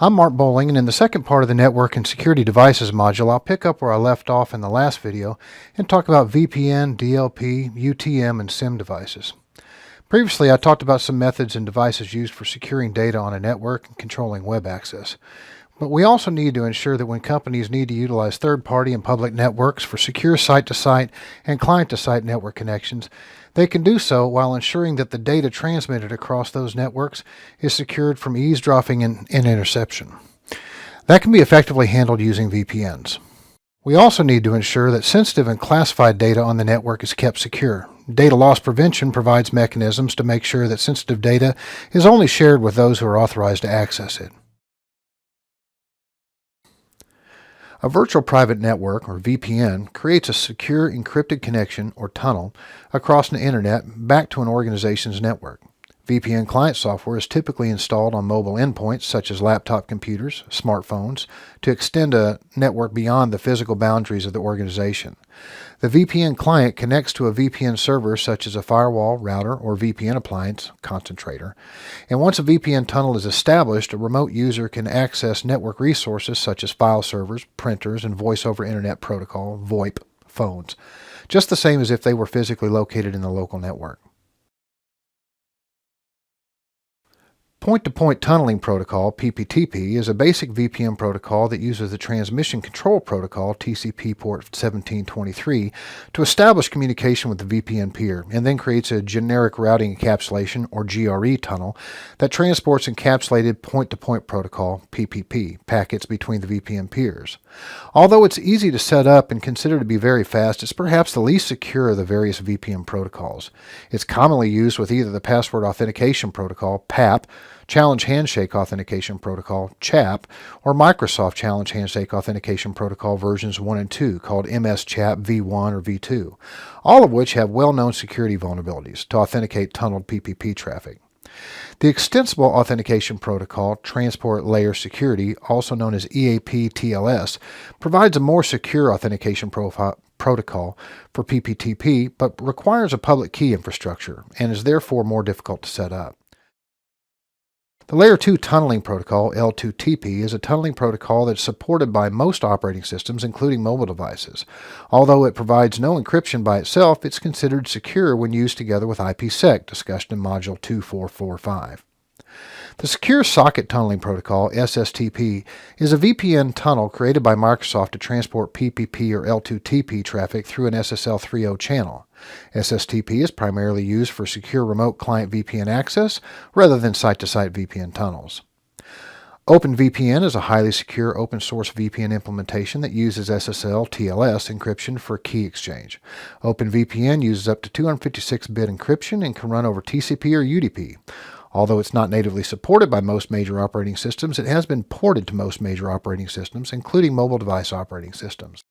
I'm Mark Bowling, and in the second part of the Network and Security Devices module, I'll pick up where I left off in the last video and talk about VPN, DLP, UTM, and SIM devices. Previously, I talked about some methods and devices used for securing data on a network and controlling web access. But we also need to ensure that when companies need to utilize third-party and public networks for secure site-to-site and client-to-site network connections, they can do so while ensuring that the data transmitted across those networks is secured from eavesdropping and interception. That can be effectively handled using VPNs. We also need to ensure that sensitive and classified data on the network is kept secure. Data loss prevention provides mechanisms to make sure that sensitive data is only shared with those who are authorized to access it. A virtual private network, or VPN, creates a secure encrypted connection, or tunnel, across the internet back to an organization's network. VPN client software is typically installed on mobile endpoints such as laptop computers, smartphones, to extend a network beyond the physical boundaries of the organization. The VPN client connects to a VPN server such as a firewall, router, or VPN appliance concentrator. And once a VPN tunnel is established, a remote user can access network resources such as file servers, printers, and voice over internet protocol, VoIP, phones, just the same as if they were physically located in the local network. Point-to-point tunneling protocol, PPTP, is a basic VPN protocol that uses the Transmission Control Protocol, TCP port 1723, to establish communication with the VPN peer, and then creates a generic routing encapsulation, or GRE tunnel, that transports encapsulated point-to-point protocol, PPP, packets between the VPN peers. Although it's easy to set up and considered to be very fast, it's perhaps the least secure of the various VPN protocols. It's commonly used with either the Password Authentication Protocol, PAP, Challenge Handshake Authentication Protocol, CHAP, or Microsoft Challenge Handshake Authentication Protocol versions 1 and 2, called MS-CHAP v1 or v2, all of which have well-known security vulnerabilities to authenticate tunneled PPP traffic. The Extensible Authentication Protocol, Transport Layer Security, also known as EAP-TLS, provides a more secure authentication protocol for PPTP, but requires a public key infrastructure and is therefore more difficult to set up. The Layer 2 Tunneling Protocol, L2TP, is a tunneling protocol that's supported by most operating systems, including mobile devices. Although it provides no encryption by itself, it's considered secure when used together with IPsec, discussed in Module 2445. The Secure Socket Tunneling Protocol, SSTP, is a VPN tunnel created by Microsoft to transport PPP or L2TP traffic through an SSL 3.0 channel. SSTP is primarily used for secure remote client VPN access rather than site-to-site VPN tunnels. OpenVPN is a highly secure open-source VPN implementation that uses SSL TLS encryption for key exchange. OpenVPN uses up to 256-bit encryption and can run over TCP or UDP. Although it's not natively supported by most major operating systems, it has been ported to most major operating systems, including mobile device operating systems.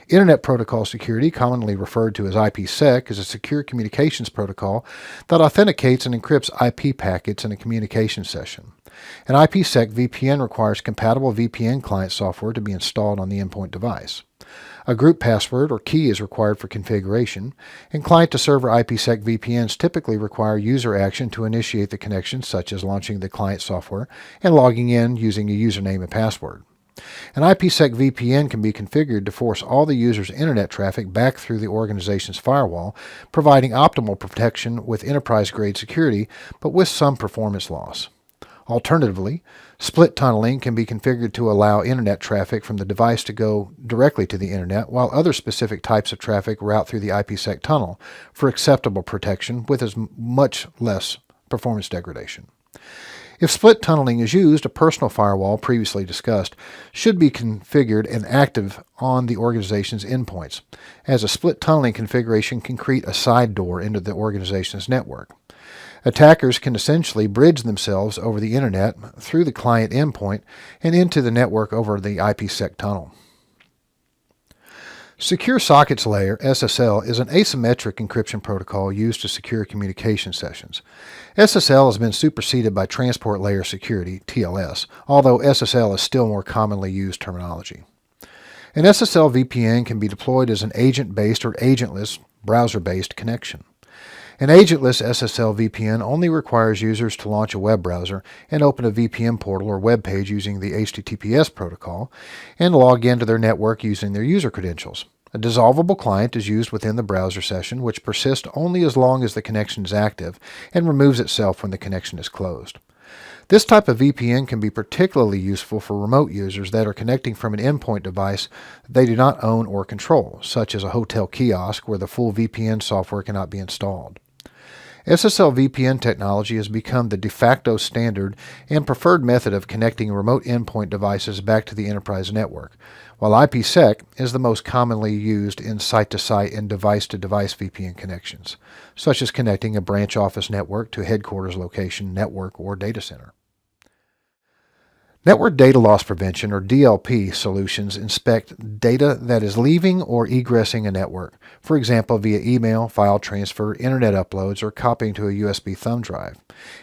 Internet Protocol Security, commonly referred to as IPsec, is a secure communications protocol that authenticates and encrypts IP packets in a communication session. An IPsec VPN requires compatible VPN client software to be installed on the endpoint device. A group password or key is required for configuration, and client-to-server IPsec VPNs typically require user action to initiate the connection, such as launching the client software and logging in using a username and password. An IPsec VPN can be configured to force all the user's internet traffic back through the organization's firewall, providing optimal protection with enterprise-grade security, but with some performance loss. Alternatively, split tunneling can be configured to allow internet traffic from the device to go directly to the internet, while other specific types of traffic route through the IPsec tunnel for acceptable protection with as much less performance degradation. If split tunneling is used, a personal firewall, previously discussed, should be configured and active on the organization's endpoints, as a split tunneling configuration can create a side door into the organization's network. Attackers can essentially bridge themselves over the internet through the client endpoint and into the network over the IPsec tunnel. Secure Sockets Layer, SSL, is an asymmetric encryption protocol used to secure communication sessions. SSL has been superseded by Transport Layer Security, TLS, although SSL is still more commonly used terminology. An SSL VPN can be deployed as an agent-based or agentless, browser-based connection. An agentless SSL VPN only requires users to launch a web browser and open a VPN portal or web page using the HTTPS protocol and log into their network using their user credentials. A dissolvable client is used within the browser session, which persists only as long as the connection is active and removes itself when the connection is closed. This type of VPN can be particularly useful for remote users that are connecting from an endpoint device that they do not own or control, such as a hotel kiosk where the full VPN software cannot be installed. SSL VPN technology has become the de facto standard and preferred method of connecting remote endpoint devices back to the enterprise network, while IPsec is the most commonly used in site-to-site and device-to-device VPN connections, such as connecting a branch office network to a headquarters location, network, or data center. Network Data Loss Prevention, or DLP, solutions inspect data that is leaving or egressing a network, for example via email, file transfer, internet uploads, or copying to a USB thumb drive,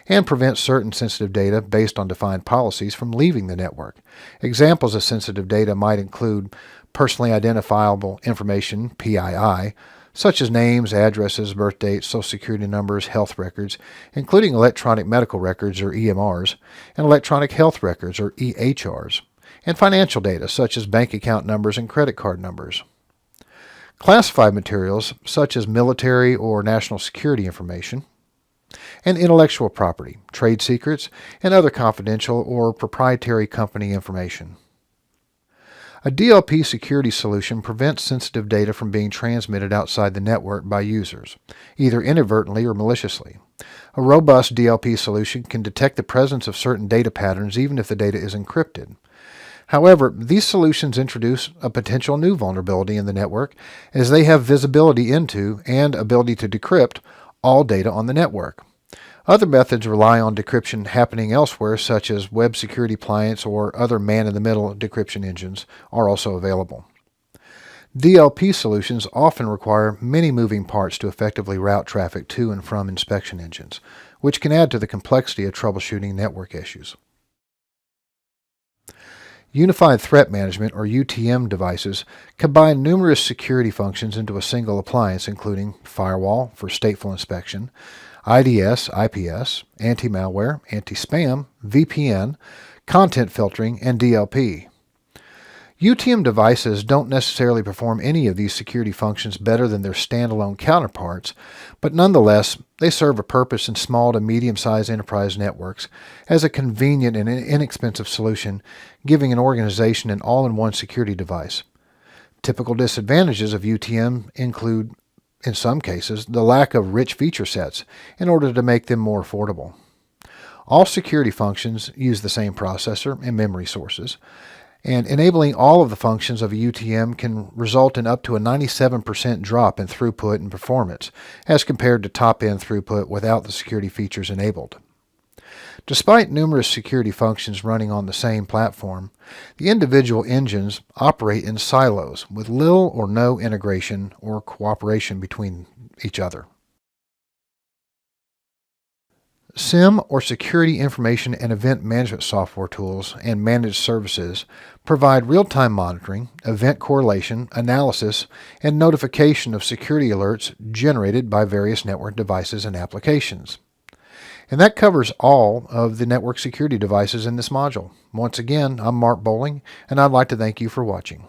and prevent certain sensitive data based on defined policies from leaving the network. Examples of sensitive data might include personally identifiable information, PII, such as names, addresses, birth dates, social security numbers, health records, including electronic medical records or EMRs, and electronic health records or EHRs, and financial data such as bank account numbers and credit card numbers. Classified materials such as military or national security information, and intellectual property, trade secrets, and other confidential or proprietary company information. A DLP security solution prevents sensitive data from being transmitted outside the network by users, either inadvertently or maliciously. A robust DLP solution can detect the presence of certain data patterns even if the data is encrypted. However, these solutions introduce a potential new vulnerability in the network as they have visibility into and ability to decrypt all data on the network. Other methods rely on decryption happening elsewhere, such as web security clients or other man-in-the-middle decryption engines are also available. DLP solutions often require many moving parts to effectively route traffic to and from inspection engines, which can add to the complexity of troubleshooting network issues. Unified Threat Management, or UTM devices, combine numerous security functions into a single appliance, including firewall for stateful inspection, IDS, IPS, anti-malware, anti-spam, VPN, content filtering, and DLP. UTM devices don't necessarily perform any of these security functions better than their standalone counterparts, but nonetheless, they serve a purpose in small to medium-sized enterprise networks as a convenient and inexpensive solution, giving an organization an all-in-one security device. Typical disadvantages of UTM include, in some cases, the lack of rich feature sets in order to make them more affordable. All security functions use the same processor and memory sources, and enabling all of the functions of a UTM can result in up to a 97% drop in throughput and performance as compared to top-end throughput without the security features enabled. Despite numerous security functions running on the same platform, the individual engines operate in silos with little or no integration or cooperation between each other. SIEM, or Security Information and Event Management software tools and managed services, provide real-time monitoring, event correlation, analysis, and notification of security alerts generated by various network devices and applications. And that covers all of the network security devices in this module. Once again, I'm Mark Bowling, and I'd like to thank you for watching.